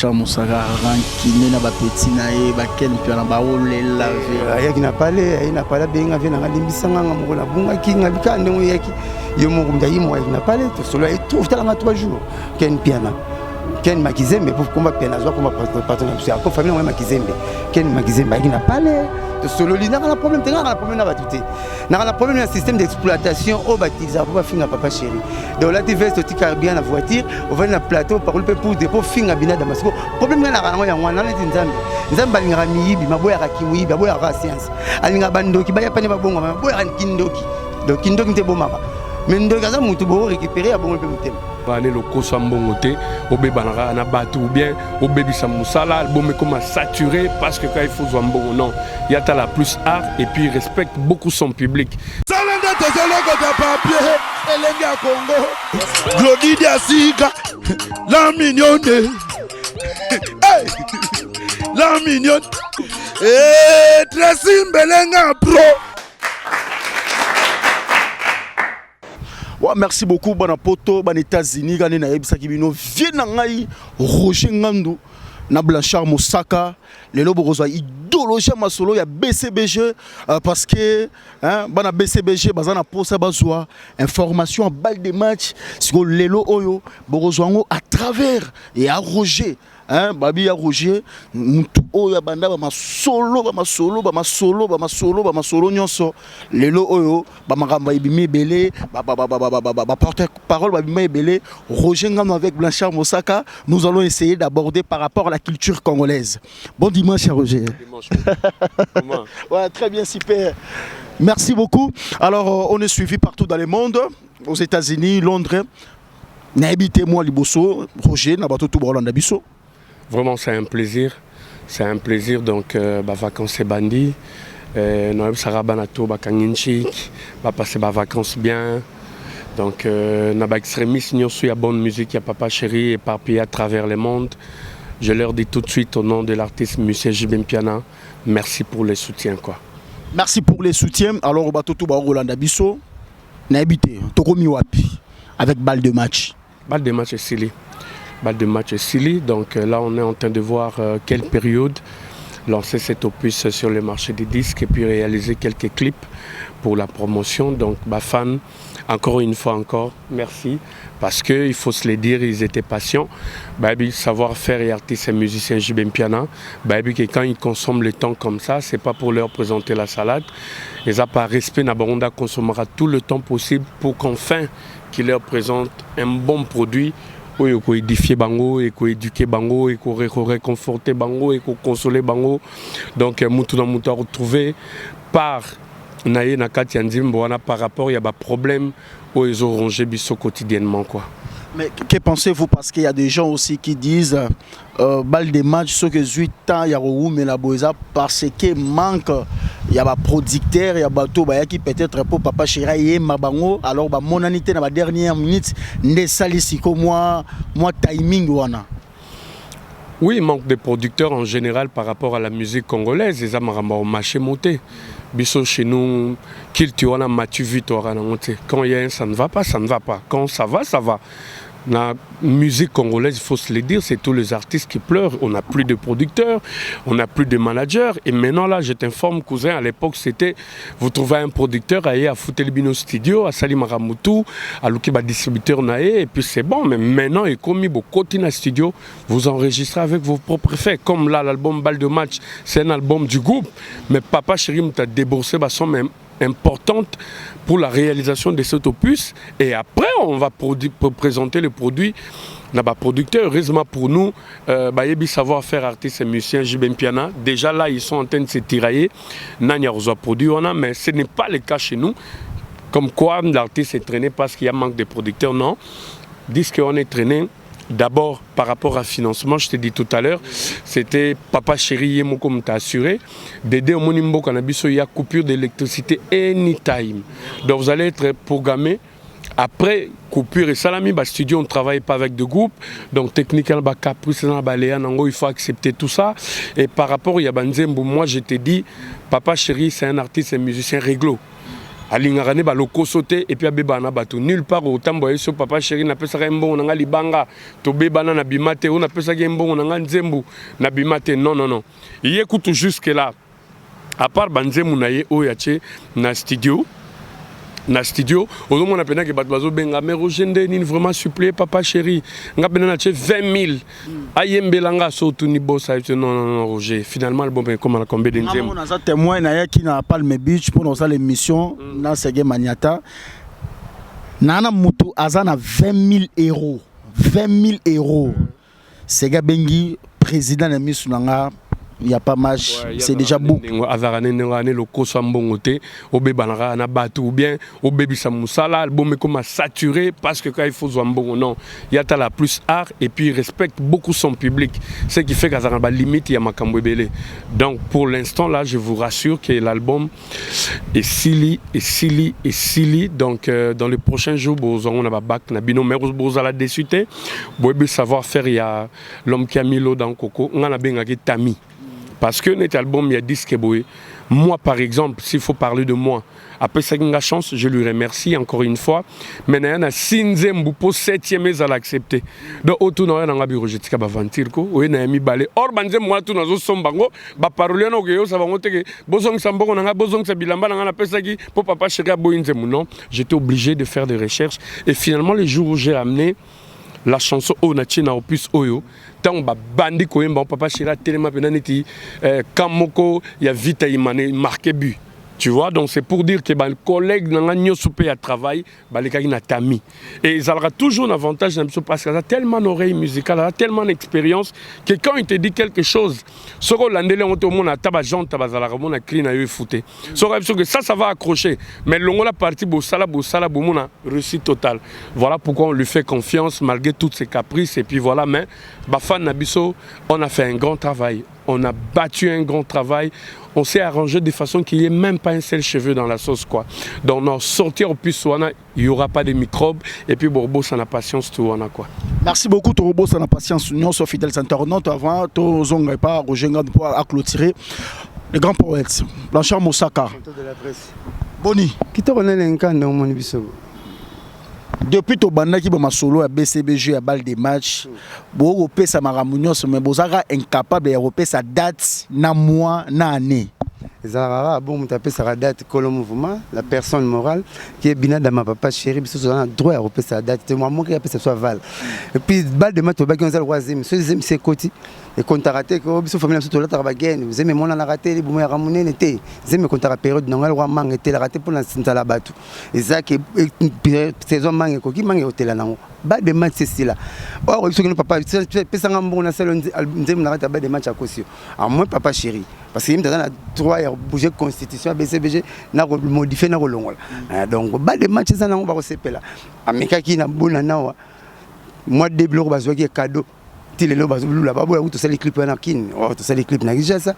Moussaka rankine na bapeti na ye baken mpe na baolela ayaki na pale ayi na pale benga ve na limbisanga moko na bunga kinga bikande ngo yaki yo moko ndayi mo ayaki na pale to solo et trouve talanga 3 jours ken piana ken makizembe pour combat piana zo comme partenaire c'est encore famille moi makizembe ken makizembe ayaki na pale to solo li na problème tenga na problème na batute na problème na système d'exploitation au batiza pour finga papa chéri donc là tu veste tu carburant na voiture on va na plateau par le pour dépôt finga bina damasco problème na rango ya mwana na nzambe nzambe alinga miyibi maboya ka kiwibi maboya ka science alinga bandoki baya pane babonga maboya kindoki donc kindoki nte bomaka mais ndoki aza mutu bo récupérer ya bongo pe mutema aller le Kosambongo te obebanaka na bato ou bien obebisa musala album comme saturé parce que quand il faut Zambongo non il y a la plus art et puis il respecte beaucoup son public. Salanda tozologo de papier elengi ya Congo Glody Diasika la mignonne hey la mignonne eh Tracy Mbelenga pro. Ouais, merci beaucoup bon poto bon États-Unis gane na yebisaki bino vie na ngai Roger Ngando na Blanchard Moussaka lelo bokozwa idéologie masolo ya BCBG parce que hein bana BCBG bazana posa bazwa information en balle de match sur lelo oyo bokozwa ngo à travers et à Roger hein babi ya Roger mutu oyo banda ba masolo nyonso lelo oyo ba makamba ibimi belé ba porter parole ba bima belé Roger Ngano avec Blanchard Moussaka nous allons essayer d'aborder par rapport à la culture congolaise. Bon dimanche Roger. Dimanche. Comment? Ouais, très bien, super. Merci beaucoup. Alors on est suivi partout dans le monde, aux États-Unis, Londres. N'habitez moi Liboso, Roger Nabato tout Hollande Bisso. Vraiment, c'est un plaisir. C'est un plaisir. Donc, vacances et bandits. Nous Sarabanato, Bakanginchik, passer des vacances bien. Donc, nous extrémistes, nous avons bonne musique, il y a Papa Chéri éparpillé à travers le monde. Je leur dis tout de suite au nom de l'artiste Monsieur Jibem Piana, merci pour le soutien. Quoi. Merci pour le soutien. Alors, Bato tout Hollande Bisso, n'habitez, Tokomi Wapi, avec balle de match. Balle de match est Silly. Balle de match est Silly. Donc là, on est en train de voir quelle période lancer cet opus sur le marché des disques et puis réaliser quelques clips pour la promotion. Donc, fan, encore une fois encore, merci. Parce qu'il faut se le dire, ils étaient patients. Savoir-faire et artistes et musiciens Jibem Piana, que quand ils consomment le temps comme ça, c'est pas pour leur présenter la salade. Ils n'ont pas respect, Nabaronda consommera tout le temps possible pour qu'enfin, qu'ils leur présentent un bon produit. Il faut édifier bango, il faut éduquer bango, il faut réconforter bango, il faut consoler bango. Donc, Moutou dans Moutou retrouvé par Naye Nakati Anzimboana par rapport, il y a des problèmes où ils ont rongé biso quotidiennement. Quoi. Mais que pensez-vous? Parce qu'il y a des gens aussi qui disent balle de match, ce que 8 ans, il y a mais la boisa parce qu'il manque, il y a des producteurs, il y a des bateaux qui peut-être pour Papa Chéri et Mabango. Alors, mon anité dans la dernière minute, ne salissez que moi timing. Oui, il manque de producteurs en général par rapport à la musique congolaise. Ils ont un marché monté. Biso chez nous, quand il y a un, ça ne va pas, ça ne va pas. Quand ça va, ça va. La musique congolaise, il faut se le dire, c'est tous les artistes qui pleurent. On n'a plus de producteurs, on n'a plus de managers. Et maintenant, là, je t'informe, cousin, à l'époque, c'était, vous trouvez un producteur à Foutelbino Studio, à Salimaramutu, à Lukiba Distributeur Naé, et puis c'est bon. Mais maintenant, et comme il y a studio, vous enregistrez avec vos propres faits. Comme là, l'album Balle de Match, c'est un album du groupe. Mais Papa Chéri m'a déboursé ma somme importante pour la réalisation de cet opus et après on va présenter le produit dans le producteur. Heureusement pour nous, savoir-faire artistes et musiciens Jibem Piana, déjà là ils sont en train de se tirailler, mais ce n'est pas le cas chez nous, comme quoi l'artiste est traîné parce qu'il y a manque de producteurs, non, disent qu'on est traîné. D'abord, par rapport à financement, je t'ai dit tout à l'heure, c'était Papa Chéri Yemoko m'a assuré. D'aider au Monimbo Canabiso, il y a coupure d'électricité anytime. Donc vous allez être programmé. Après coupure et salami, studio, on ne travaille pas avec de groupe. Donc techniquement, il faut accepter tout ça. Et par rapport à Yabanzembo, moi je t'ai dit, Papa Chéri, c'est un artiste et musicien réglo. alingaka ne baloko sauté et puis abebana bato nulle part autant boye so papa chéri na pesa ka mbongo na nga libanga to bebana na bimate on a pesa ka mbongo na nga nzembu na bimate non non non il écoute jusque là à part banzemu na ye oyache na studio au moment on a que bazo benga mais Rogende ni vraiment supplié papa chéri nga benana che 20 000 ayembelanga so tuni bossa non Roger finalement le bon ben comme on a combien d'enzem on a témoin na ya qui na Palme Beach pour nos l'émission na Sege Maniata nana mutu azana 20 000 euros Sega Bengi président de Miss Nanga. Il n'y a pas match, c'est déjà beaucoup. Le Kosambongote, au Bébanara, na Batu, ou bien au Bébi Samoussala, le bon comme saturé parce que quand il faut Zambongo, non. Il y a la plus art et puis il respecte beaucoup son public. Ce qui fait qu'à la limite, il y a Makambouébélé. Donc pour l'instant, là, je vous rassure que l'album est silly. Donc dans les prochains jours, on a bac, Nabino Meros Bozala déçuté. Boébé savoir-faire, il y a l'homme qui a mis l'eau dans le coco. On a bien Tami. Parce que notre album, il y a 10 keboué. Moi, par exemple, s'il faut parler de moi, après ça, la chance, je lui remercie encore une fois. Mais il y a un 6e pour 7e à l'accepter. Donc, autour de la bureau, je suis aventure. Oui, il y a mis balai. Or, moi, tout dans son bango, parole no que ça va monter que bozong sambongo nga bozong sabilamba nga na pesa qui pour papa chéri boinzemu non. J'étais obligé de faire des recherches et finalement les jours où j'ai amené la chanson Onachi na opus Oyo tant ba bandi ko yemba papa chéri tellement penaniti kamoko ya vita imane marqué but. Tu vois, donc c'est pour dire que le collègue dans la soupé à travail, les gars n'a tami. Et ils aura toujours un avantage parce qu'il a tellement d'oreilles musicales, il a tellement d'expérience que quand il te dit quelque chose, ce qu'on l'a dit, on te montre à tabajan, tabazala, on a crié, on a eu fouté. Que ça va accrocher. Mais l'on a parti, bossala, on a réussi total. Voilà pourquoi on lui fait confiance malgré toutes ses caprices. Et puis voilà, mais Bafan Nabiso, on a fait un grand travail. On a battu un grand travail. On s'est arrangé de façon qu'il n'y ait même pas un seul cheveu dans la sauce, quoi. Donc, on sortir au plus, il n'y aura pas de microbes. Et puis, Borbo, ça n'a patience, tout, on a quoi. Merci beaucoup, Torobo, ça n'a patience. Nous sommes fidèles internautes. Avant, nous n'avons pas Roger pour clôturer. Le grand poète, Blanchard Moussaka. Boni. Qui te renaît l'incarne, mon biso? Depuis que tu as solo à BCBG à balle des matchs, vous avez sa maramunios, mais vous êtes incapable de repérer sa date, na mois, na année. Zarara, bon, tu as sa date, mouvement, la personne morale qui est bina dans ma papa chéri, parce a droit à repérer sa date. C'est moi qui appelle ça soit Val. Et puis, balle de match, tu as raté, c'est côté. Et quand tu as raté, vous aimez mon raté, vous avez ramené, vous aimez quand tu as période, vous avez raté pour l'instant la bateau. Et ça qui est saison mangue, qui mangue au hôtel. Balle de match, c'est là. Or, il faut que papa, c'est un bon salon, nous avons des matchs à cause. À moi, papa chéri. Parce qu'il y a trois bouger constitution BCBG n'a modifié na rolongo donc ba de match ça na on va sepela ameka ki na bona na moi de bloc bazo ki cadeau tilelo bazo lula ba boya to sali clip na kin to sali clip na gisa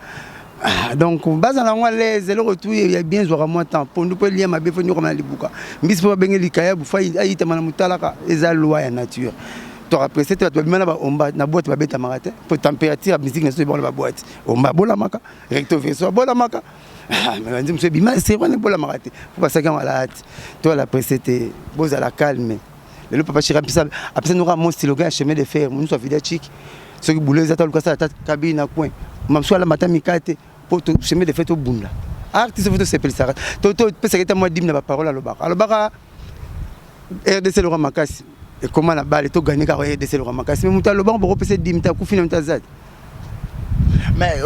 donc baza na ngwa les le retour il y a bien zora moi temps pour nous peut lien ma befoni comme na libuka mbisi po bengeli kaya bu fa ayita mana mutalaka eza loi ya nature. Tu as apprécié, tu as dit que la boîte va être marate. Pour température, la musique n'est pas la boîte. On va boire la maca. Recto verso, boire la maca. Mais c'est vrai, on la marate. Pour passer à la hâte. Toi, la apprécié, tu es à la calme. Le papa Chira, après nous avons mon stylo, chemin de fer, nous sommes fidèles chic. Ceux qui boulent, ils attendent le la cabine à coin. Même soit la matin, mikate, pour chemin de fer au boum là. Artiste, il faut s'appeler ça. Toto, peut-être que tu as dit la parole à l'Obara. À l'Obara, RDC le Ramakassi. Et comment la balle est gagnée car il y a des célules ramasses. Mais Mouta Loban, on peut repasser 10 minutes à coup final. Mais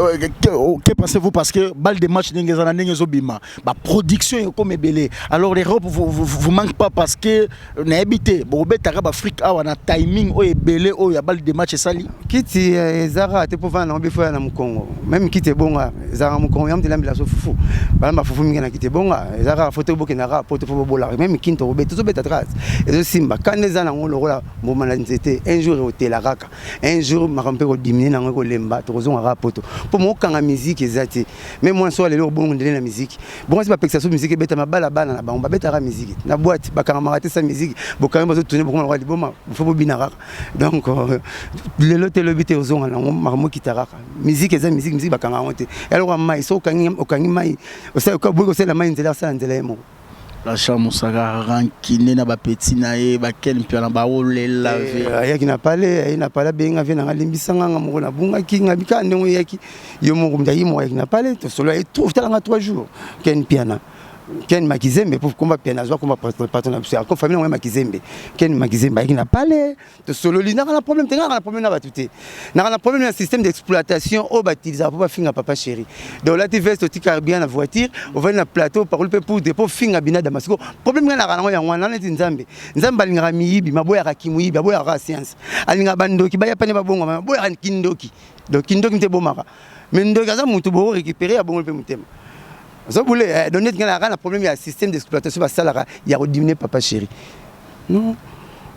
que pensez-vous parce que balle de match la production est comme belé. Alors l'Europe vous manque pas parce que n'habité Robert Arab Afrique a un timing où est belé où il y a balle de match sali. Kiti Zara te pour vendre en fois na Congo. Même Kiti bonga Zara mon Congo yam de la fufu. Bala ma fufu mingi na Kiti bonga Zara photo boke na rap photo pour bola même Kinto Robert tout bête atrás. Et je Simba quand les ana on le rôle moment la nzete un jour au Telaraka. Un jour ma rampe ko diminuer na ko lemba to zo rap photo. Pour moi quand la musique est même moi soit les lots bon de la musique bon c'est pas que ça musique bête ma bala bana na ba on ba bête la musique na boîte ba quand rater sa musique bo quand même tourner pour moi bon faut binara donc les lots le bité aux on marmo qui taraka musique est musique ba quand rater alors ma iso quand mai au ça ka bo c'est la main de la ça de la mo Blanchard Moussaka rankiné na ba petit na ye ba ken pia na ba olela ve yaki na pale benga ve na limbisanga ngamo na bunga ki ngabika ndongo yaki yo mo kumda yimo yaki na pale to solo et trouve talanga 3 jours ken piana ken makizembe pour combat piana zo combat partenaire c'est comme famille makizembe ken makizembe yaki na pale to solo li na problème tenga na problème na batuté na problème na système d'exploitation au baptisa pour finga papa chéri donc là tu veste tika bien la voiture on va na plateau par le pour dépôt finga bina damasco problème na na ya wana neti nzambe alinga miyibi maboya rakimuyibi maboya ra science alinga bandoki baya pane babongo maboya kindoki donc kindoki mte bomaka mais ndoki za mutu bo récupérer ya bongo pe mutema. Vous voulez donner un problème, il y a un système d'exploitation, il y a rediminué papa chéri. Non.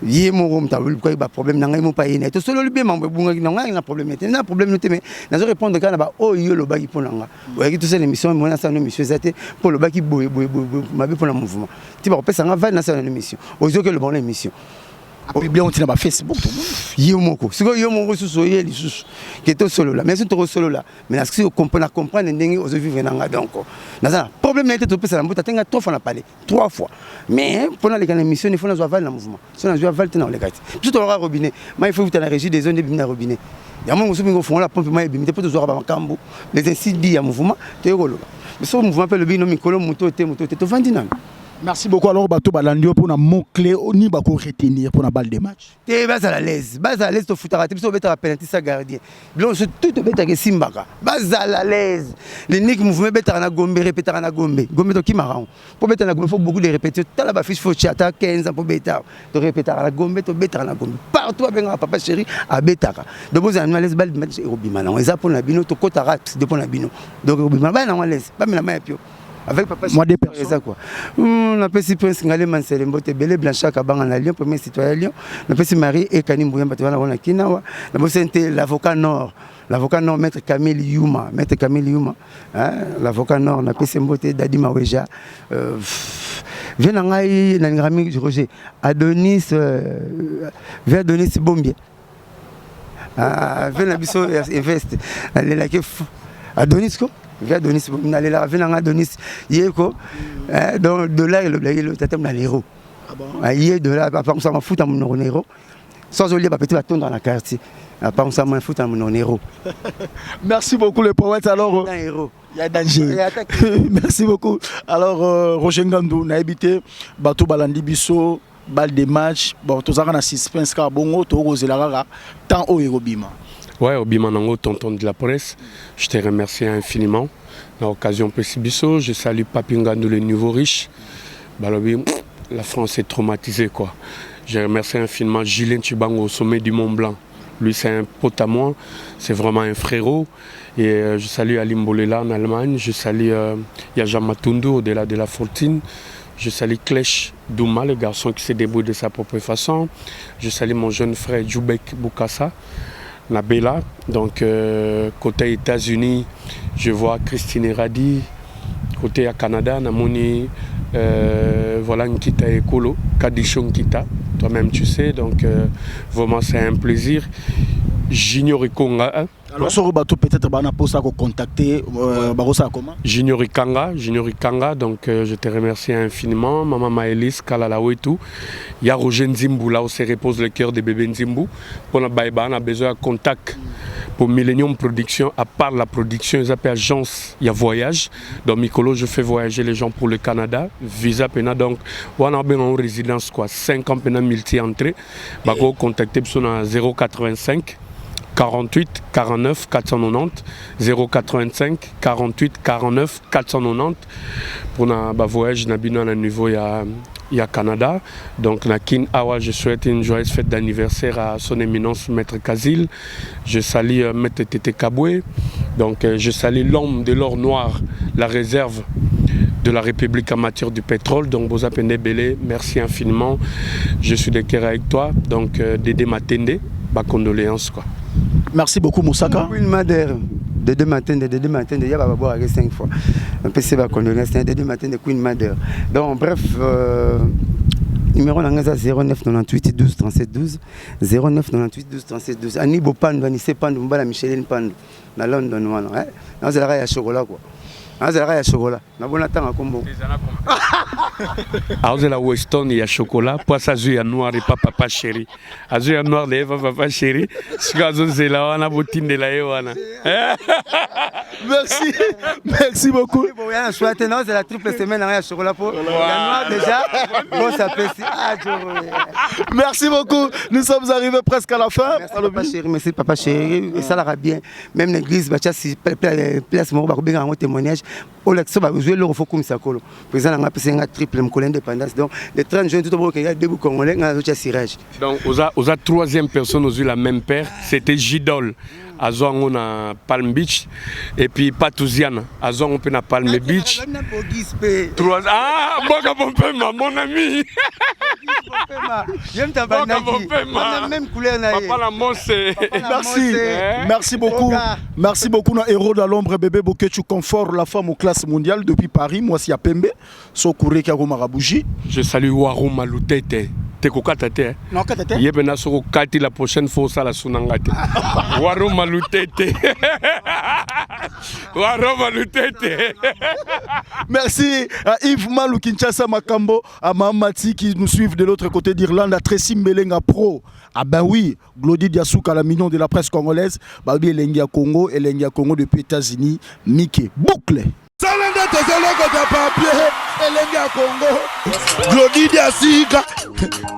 Il y a un problème, il n'y a pas de solo le bien, il y a un problème. Il y a un problème, mais il y a un problème. Il y a un problème. Il y a toutes ces émissions, il y a une émission pour le baki pour le mouvement. Tu vas repasser un val dans une émission. Aujourd'hui, que le bon émission. Après bien on tient ba Facebook tout le monde. Yomoko. Ce que yomoko sous yeli sous qui est solo là. Mais c'est trop solo là. Mais est-ce que vous comprenez ndenge aux vivre nanga donc. Naza problème n'était tout ça la mbota tenga 3 fois na parler 3 fois. Mais pendant les émissions il faut na val dans mouvement. Si on a val dans les gars. Tout aura robinet. Mais il faut que la régie des zones de bimina robinet. Ya mon soubi fond la pompe mai bimite pour toujours ba makambo. Les incidents ya mouvement te rolo. Mais ce mouvement peut le bino mikolo moto te vandinam. Merci beaucoup. Alors, Bato Balandio pour un mot-clé, ni bako retenir pour la balle de match. Tu bas à l'aise, tu fout à rater, tu vas penalty sa gardien. Blanc, tout te bête avec Simbaka. Bas à l'aise. Les nick mouvement bête à la gombe, répéter à la gombe. Gombe to qui marrant. Pour bête à la gombe, il faut beaucoup de répéter. T'as la fiche faut chata 15 ans pour bête. Tu répéter à la gombe, tu bête à la gombe. Partout avec un papa chéri à bête. Donc vous avez l'aise balle de match au bimana. On les a pour la bino, tu côte à rat, de pour la bino. Donc au bimana, bah non l'aise, pas mais la main pio. Avec papa moi des personnes quoi on appelle si prince ngale mansele mbote belé Blanchard kabanga na Lyon premier citoyen Lyon on appelle si Marie et Kani Mbuyamba twana wana kinawa na bosente l'avocat nord maître Camille Yuma hein l'avocat nord on appelle mbote Dadi Maweja vient ngai na ngami Roger Adonis Bombier vient na biso invest aller la Adonis ko via Adonis n'allez la venir Adonis yeko donc de là le tatem na l'héros ah bon yé de là par ça m'a foutu à mon héros sans oublier pas petit bâton dans la quartier par ça m'a foutu à mon héros. Merci beaucoup le poète alors un héros il y a danger. Merci beaucoup alors Roger Ngandou na habité Bato Balandi biso balle de match bon tous na suspense ka bongo to rozelaka tant au Erobima. Ouais, Obima Nango, tonton de la presse, je te remercie infiniment. À l'occasion Pessibiso, je salue Papingandou, le nouveau riche. Balobi, la France est traumatisée, quoi. Je remercie infiniment Julien Chibango au sommet du Mont Blanc. Lui, c'est un pote à moi, c'est vraiment un frérot. Et je salue Ali Mbolela en Allemagne, je salue Yaja Matundu au-delà de la fortune. Je salue Klech Douma, le garçon qui s'est débrouillé de sa propre façon. Je salue mon jeune frère Djoubek Boukassa. Nabella, donc côté États-Unis, je vois Christine Radi, côté à Canada, Namoni, voilà Nkita Ekolo, Kadisho Nkita, toi-même tu sais, donc vraiment c'est un plaisir. J'ignore Konga. Alors sur le bateau peut-être on a posé à contacter Barossa comment J'ignore Kanga, donc je te remercie infiniment. Maman Maëlys, Kalalaou et tout. Il y a Roger Nzimbu là où se repose le cœur de bébé Nzimbu. Pour la Baïba, on a besoin de contact pour Millennium Production. À part la production, ils appellent agence, il y a voyage. Dans Mikolo, je fais voyager les gens pour le Canada. Visa Pena, donc on a bien en résidence quoi, 5 ans Pena multi-entrée. Bago contacter sur 085 48 49 490 085 48 49 490 pour un voyage na bino na niveau ya Canada. Donc na Kin Awa, je souhaite une joyeuse fête d'anniversaire à son éminence Maître Kazil. Je salue Maître Tété Kaboué. Donc je salue l'homme de l'or noir, la réserve de la République en matière du pétrole. Donc Boza Pende Belé, merci infiniment. Je suis de cœur avec toi. Donc Dédé Matende, ma condoléance quoi. Merci beaucoup Moussaka. Une madère de deux matins, il y a pas boire 5 fois. Un PC va condoléance de deux matins de Queen Madère. Donc bref, numéro 09 98 12 37 12 09 98 12 37 12. Ani Bopandu, Ani Sepandu, Mbala Micheline Pandu, na London voilà. Hein. Dans la chocolat quoi. Dans la chocolat. Na bon temps à combo. Aoze la Weston, il y a chocolat. Poisson azul, il y a noir et pas papa chéri. Azul, il y a noir et pas papa chéri. Sikazo, c'est là, on a bottine de la Ewana. Merci. Merci beaucoup. Bon, il y a un choix. C'est la triple semaine, il y a chocolat pour. Il y a noir déjà. Bon, ça fait si. Merci beaucoup. Nous sommes arrivés presque à la fin. Merci papa chéri. Et ça l'ira bien. Même l'église, si place mon bien un témoignage. Au Lexo, jouer le refou comme ça. Président, on a passé un triple indépendance. Donc, les 30 jeunes, tout le monde qui a debout congolais, on a un cirage. Donc, aux a troisième personne, aux a la même père, c'était Gidol. À Zouan, on a Palm Beach. Et puis Patouziane, à Zouan, on a Palm Beach. Ah, mon ami. J'aime ta banane. On a la même couleur. Papa la c'est. Merci. Merci beaucoup. Merci beaucoup, nos héros de l'ombre, bébé Bokechu Confort, la femme aux classes mondiales depuis Paris. Moi, c'est à Pembe. Sokouré Kagomarabouji. Je salue Warou Maloutete. Tate. Non, Katate. Yebena soro kati la prochaine fois ça la sunangate. Warou Maloutete. Warou Maloutete. Merci à Yves Malou Kinshasa Makambo, à Mamati qui nous suivent de l'autre côté d'Irlande, à Tracy Melenga Pro. Ah ben oui, Glody Diassouk à la mignon de la presse congolaise, Babi Elengia Congo depuis États-Unis, Mickey Boucle. Salanda tozoloko ta papier, Elenga Congo, Glody Diasika,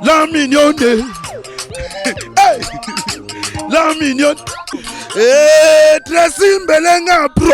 la mignonne, hey, la mignonne, Tracy Melenga Pro.